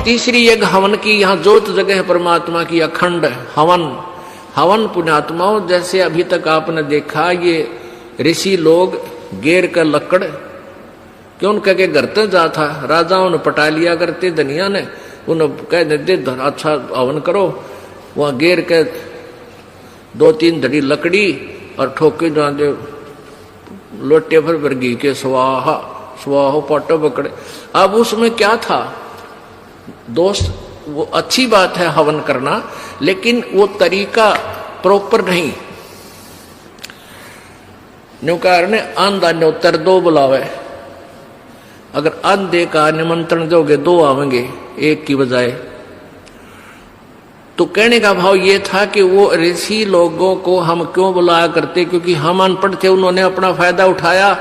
तीसरी एक हवन की, यहाँ जोत जगह है परमात्मा की, अखंड हवन। हवन पुण्यात्माओं, जैसे अभी तक आपने देखा ये ऋषि लोग गेर का लकड़ क्यों उनके के घर तक जा था, राजाओं ने पटा लिया करते, धनिया ने उन्हें कह देते अच्छा हवन करो, वहां गेर के 2-3 धड़ी लकड़ी और ठोके जा दे लोटे भर घी के स्वाहा स्वाहो पाटो पकड़े। अब उसमें क्या था दोस्त, वो अच्छी बात है हवन करना, लेकिन वो तरीका प्रॉपर नहीं। न्यूकार ने आंधा न्योतर 2 बुलावे, अगर आंधे का निमंत्रण दोगे 2 आवेंगे 1 की बजाय। तो कहने का भाव ये था कि वो ऋषि लोगों को हम क्यों बुलाया करते, क्योंकि हम अनपढ़ थे, उन्होंने अपना फायदा उठाया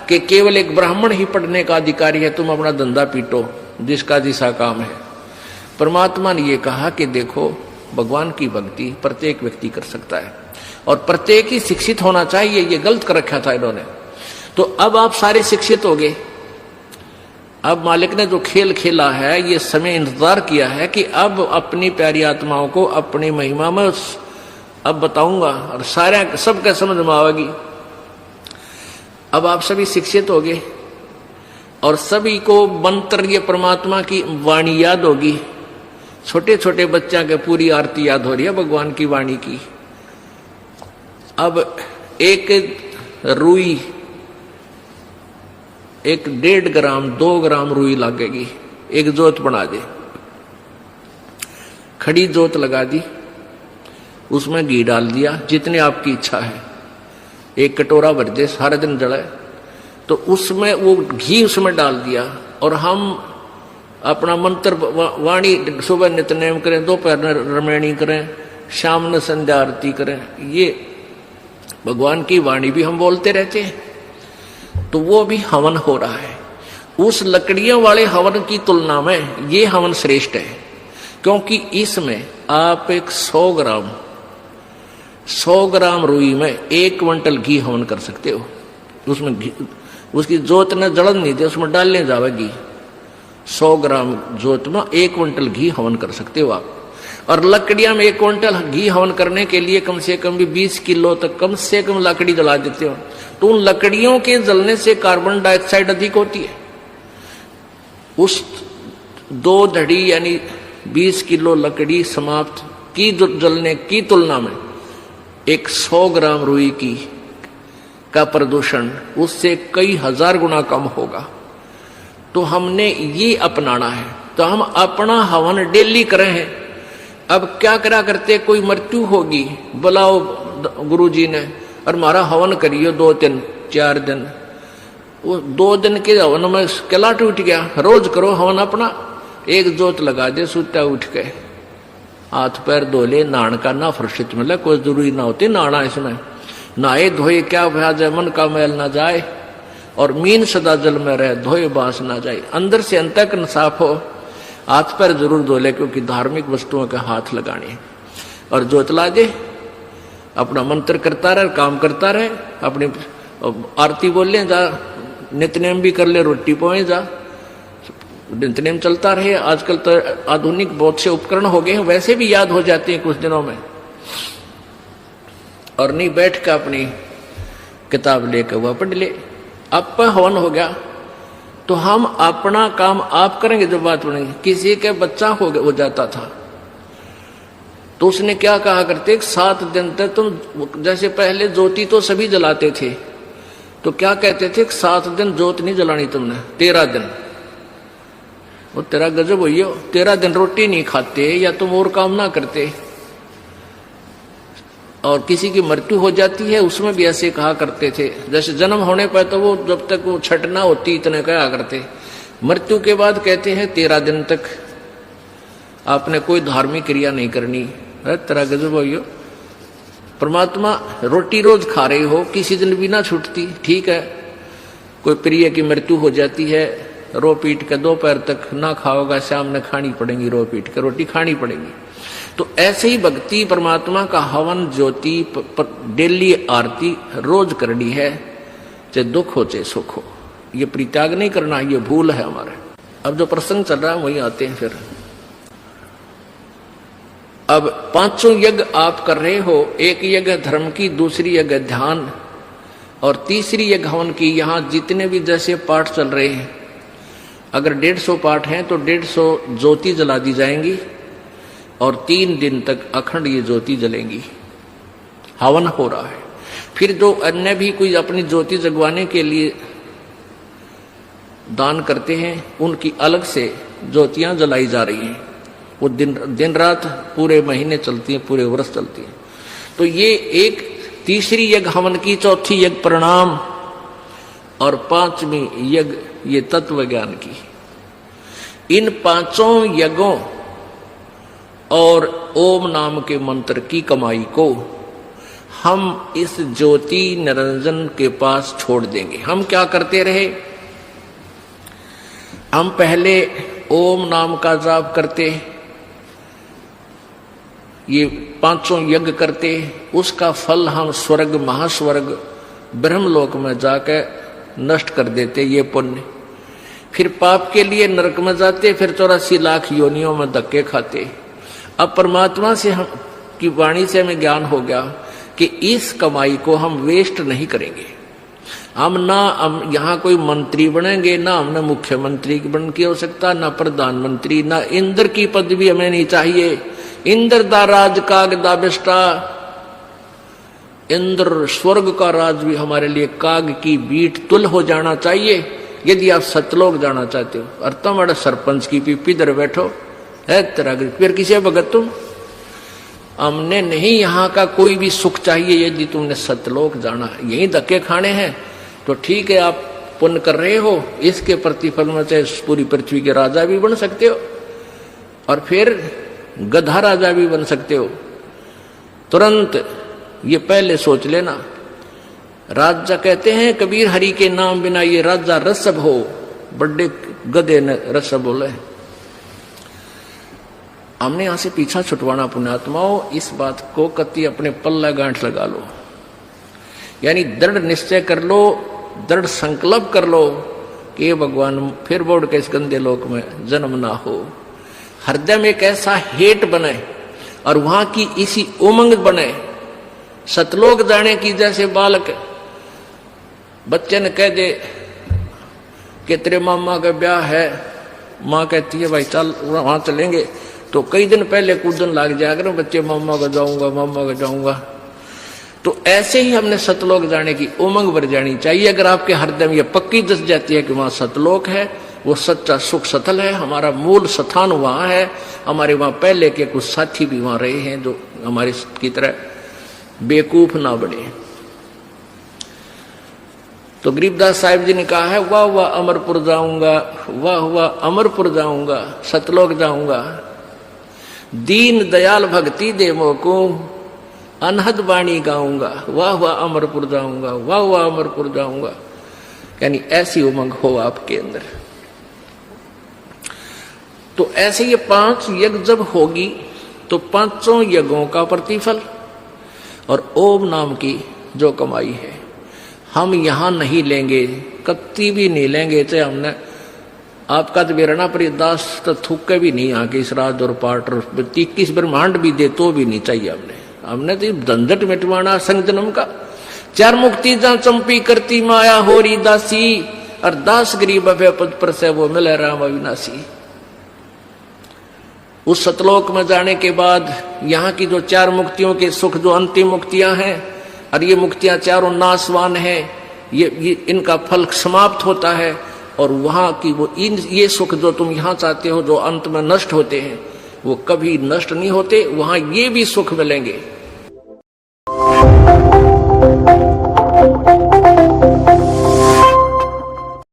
कि केवल एक ब्राह्मण ही पढ़ने का अधिकारी है, तुम अपना धंधा पीटो, जिसका जिसा काम है। परमात्मा ने ये कहा कि देखो भगवान की भक्ति प्रत्येक व्यक्ति कर सकता है और प्रत्येक ही शिक्षित होना चाहिए, ये गलत कर रखा था इन्होंने। तो अब आप सारे शिक्षित हो गए। अब मालिक ने जो खेल खेला है, ये समय इंतजार किया है कि अब अपनी प्यारी आत्माओं को अपनी महिमा में अब बताऊंगा और सारे सबका समझ में आएगी। अब आप सभी शिक्षित हो गए और सभी को मंत्र ये परमात्मा की वाणी याद होगी। छोटे छोटे बच्चा के पूरी आरती याद हो रही है भगवान की वाणी की। अब एक रुई, 1.5 ग्राम 2 ग्राम रुई लगेगी, एक जोत बना दे, खड़ी जोत लगा दी, उसमें घी डाल दिया जितनी आपकी इच्छा है, 1 कटोरा भर दे, सारा दिन जलाए। तो उसमें वो घी उसमें डाल दिया और हम अपना मंत्र वाणी सुबह नित्यनेम करें, दोपहर में रमणी करें, शाम में संध्या आरती करें, ये भगवान की वाणी भी हम बोलते रहते हैं। तो वो भी हवन हो रहा है। उस लकड़ियों वाले हवन की तुलना में ये हवन श्रेष्ठ है, क्योंकि इसमें आप एक 100 ग्राम रुई में 1 क्विंटल घी हवन कर सकते हो। उसमें घी, उसकी जोत न जलन नहीं दे, उसमें डालने जाएगी। 100 ग्राम जोत में 1 क्विंटल घी हवन कर सकते हो आप। और लकड़ियां में 1 क्विंटल घी हवन करने के लिए कम से कम भी 20 किलो तक कम से कम लकड़ी जला देते हो। तो उन लकड़ियों के जलने से कार्बन डाइऑक्साइड अधिक होती है। उस 2 धड़ी यानी 20 किलो लकड़ी समाप्त की जलने की तुलना में 100 ग्राम रुई की का प्रदूषण उससे कई हजार गुना कम होगा। तो हमने ये अपनाना है। तो हम अपना हवन डेली करें हैं। अब क्या करा करते, कोई मृत्यु होगी, बुलाओ गुरुजी ने और हमारा हवन करियो 2 दिन 4 दिन। वो 2 दिन के हवन में किला टूट गया। रोज करो हवन अपना, 1 जोत लगा दे, सुता उठ के हाथ पैर धो ले, नहान का ना फुर्सत मिले, कोई जरूरी ना होती नहाना। इसमें नहाए धोए क्या भ्याज है, मन का मैल ना जाए और मीन सदा जल में रहे, धोए बांस ना जाए। अंदर से अंत तक साफ हो, हाथ पैर जरूर धो ले, क्योंकि धार्मिक वस्तुओं का हाथ लगाने। और जोत ला दे, अपना मंत्र करता रहे, काम करता रहे, अपनी आरती बोल ले, जा नित्यनेम भी कर ले, रोटी पोए जा, नित्यनेम चलता रहे। आजकल तो आधुनिक बहुत से उपकरण हो गए हैं, वैसे भी याद हो जाते हैं कुछ दिनों में। और नहीं बैठ कर अपनी किताब लेकर वह पढ़ ले। अब हवन हो गया तो हम अपना काम आप करेंगे, जो बात बनेगी। किसी के बच्चा हो जाता था तो उसने क्या कहा करते, 7 दिन तक तुम, जैसे पहले ज्योति तो सभी जलाते थे, तो क्या कहते थे, 7 दिन ज्योत नहीं जलानी तुमने, 13 दिन। वो तेरा गजब हुई हो, 13 दिन रोटी नहीं खाते या तुम और काम ना करते। और किसी की मृत्यु हो जाती है उसमें भी ऐसे कहा करते थे। जैसे जन्म होने पर तो वो जब तक वो छठ ना होती इतने कहा करते, मृत्यु के बाद कहते हैं 13 दिन तक आपने कोई धार्मिक क्रिया नहीं करनी। तेरा गजब हो। परमात्मा रोटी रोज खा रहे हो, किसी दिन भी ना छूटती, ठीक है। कोई प्रिय की मृत्यु हो जाती है, रो पीट के दोपहर तक ना खाओगा, शाम में खानी पड़ेगी, रो पीट के रोटी खानी पड़ेगी। तो ऐसे ही भक्ति परमात्मा का हवन ज्योति डेली आरती रोज करनी है, चाहे दुख हो चाहे सुख हो। ये परित्याग नहीं करना, ये भूल है हमारे। अब जो प्रसंग चल रहा है वही आते हैं फिर। अब पांचों यज्ञ आप कर रहे हो, एक यज्ञ धर्म की, दूसरी यज्ञ ध्यान और तीसरी यज्ञ हवन की। यहां जितने भी जैसे पाठ चल रहे हैं, अगर 150 पाठ हैं तो 150 ज्योति जला दी जाएंगी और 3 दिन तक अखंड ये ज्योति जलेंगी। हवन हो रहा है। फिर जो अन्य भी कोई अपनी ज्योति जगवाने के लिए दान करते हैं, उनकी अलग से ज्योतियां जलाई जा रही हैं। वो दिन रात पूरे महीने चलती हैं, पूरे वर्ष चलती हैं। तो ये एक तीसरी यज्ञ हवन की, चौथी यज्ञ प्रणाम और पांचवी यज्ञ ये तत्व ज्ञान की। इन पांचों यज्ञों और ओम नाम के मंत्र की कमाई को हम इस ज्योति निरंजन के पास छोड़ देंगे। हम क्या करते रहे, हम पहले ओम नाम का जाप करते, ये पांचों यज्ञ करते, उसका फल हम स्वर्ग, महास्वर्ग, ब्रह्मलोक में जाकर नष्ट कर देते ये पुण्य। फिर पाप के लिए नरक में जाते, फिर 84 लाख योनियों में धक्के खाते। अब परमात्मा से हम की वाणी से हमें ज्ञान हो गया कि इस कमाई को हम वेस्ट नहीं करेंगे। हम यहाँ कोई मंत्री बनेंगे, ना हमने मुख्यमंत्री बन की आवश्यकता, ना प्रधानमंत्री, ना इंद्र की पदवी हमें नहीं चाहिए। इंद्र दा राज काग दा बिष्टा, इंद्र स्वर्ग का राज भी हमारे लिए काग की बीट तुल हो जाना चाहिए। यदि आप सतलोक जाना चाहते हो और तुम्हारे सरपंच की पीपी इधर बैठो है तेरा, फिर किसे भगत तुम? हमने नहीं यहाँ का कोई भी सुख चाहिए। यदि तुमने सतलोक जाना है, यही धक्के खाने हैं, तो ठीक है, आप पुण्य कर रहे हो, इसके प्रतिफल में चाहे पूरी पृथ्वी के राजा भी बन सकते हो और फिर गधा राजा भी बन सकते हो। तुरंत ये पहले सोच लेना। राजा कहते हैं कबीर, हरि के नाम बिना ये राजा रसब हो। बड़े गधे ने रसब बोले। हमने यहां से पीछा छुटवाना पुण्यात्माओं, इस बात को कति अपने पल्ला गांठ लगा लो, यानी दृढ़ निश्चय कर लो, दृढ़ संकल्प कर लो कि भगवान फिर बोर्ड के इस गंदे लोक में जन्म ना हो। हृदय में एक ऐसा हेट बने और वहां की इसी उमंग बने, सतलोक जाने की। जैसे बालक बच्चे ने कह दे कि तेरे मामा का ब्याह है, माँ कहती है भाई चल वहां चलेंगे, तो कई दिन पहले कूदन लग जाया करो बच्चे, मामा का जाऊंगा, मामा का जाऊंगा। तो ऐसे ही हमने सतलोक जाने की उमंग भर जानी चाहिए। अगर आपके हृदय में ये पक्की दस जाती है कि वहां सतलोक है, वो सच्चा सुख सतल है, हमारा मूल स्थान वहां है, हमारे वहां पहले के कुछ साथी भी वहां रहे हैं जो हमारे की तरह बेवकूफ ना बने। तो गरीबदास साहिब जी ने कहा है, वाह वाह अमरपुर जाऊंगा, वाह वाह अमरपुर जाऊंगा, सतलोक जाऊंगा, दीन दयाल भक्ति दे मोको, अनहद वाणी गाऊंगा, वाह वाह अमरपुर जाऊंगा, वाह वाह अमरपुर जाऊंगा। यानी ऐसी उमंग हो आपके अंदर। तो ऐसे ये 5 यज्ञ जब होगी तो पांचों यज्ञों का प्रतिफल और ओम नाम की जो कमाई है हम यहां नहीं लेंगे, कत्ती भी नहीं लेंगे। चाहे हमने आपका तो बेरना पर दास तो थूके भी नहीं आके इस राज और पाठ 21 ब्रह्मांड भी दे तो भी नहीं चाहिए। हमने तो झंझट मिटवाना संग जन्म का। 4 मुक्ति जहां चंपी करती माया होरी दासी, और दास गरीब अभय पद पर से वो मिले राम अविनाशी। उस सतलोक में जाने के बाद यहाँ की जो 4 मुक्तियों के सुख, जो अंतिम मुक्तियां हैं, और ये मुक्तियां चारों नाशवान हैं, ये इनका फल समाप्त होता है। और वहां की वो ये सुख जो तुम यहां चाहते हो, जो अंत में नष्ट होते हैं, वो कभी नष्ट नहीं होते। वहां ये भी सुख मिलेंगे।